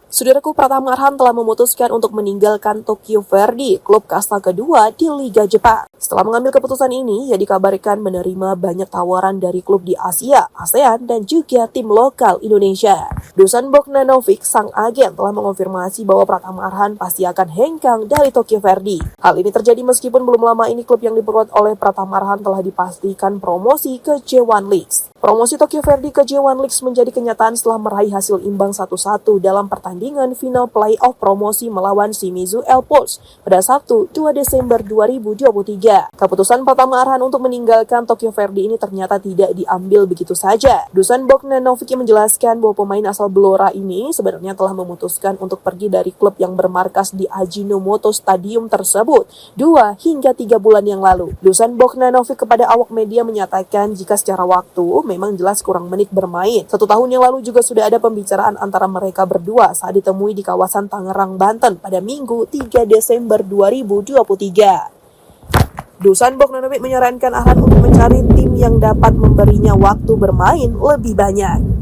Saudaraku, Pratama Arhan telah memutuskan untuk meninggalkan Tokyo Verdy, klub kasta kedua di Liga Jepang. Setelah mengambil keputusan ini, ia dikabarkan menerima banyak tawaran dari klub di Asia, ASEAN, dan juga tim lokal Indonesia. Dusan Bogdanovic, sang agen, telah mengonfirmasi bahwa Pratama Arhan pasti akan hengkang dari Tokyo Verdy. Hal ini terjadi meskipun belum lama ini klub yang diperkuat oleh Pratama Arhan telah dipastikan promosi ke J1 League. Promosi Tokyo Verdy ke J1 League menjadi kenyataan setelah meraih hasil imbang 1-1 dalam pertandingan final playoff promosi melawan Shimizu L-Pulse pada Sabtu 2 Desember 2023. Keputusan Pratama Arhan untuk meninggalkan Tokyo Verdy ini ternyata tidak diambil begitu saja. Dusan Bogdanovic menjelaskan bahwa pemain asal Blora ini sebenarnya telah memutuskan untuk pergi dari klub yang bermarkas di Ajinomoto Stadium tersebut 2 hingga 3 bulan yang lalu. Dusan Bogdanovic kepada awak media menyatakan jika secara waktu memang jelas kurang menit bermain. 1 tahun yang lalu juga sudah ada pembicaraan antara mereka berdua saat ditemui di kawasan Tangerang, Banten pada Minggu 3 Desember 2023. Dusan Bogdanovic menyarankan Arhan untuk mencari tim yang dapat memberinya waktu bermain lebih banyak.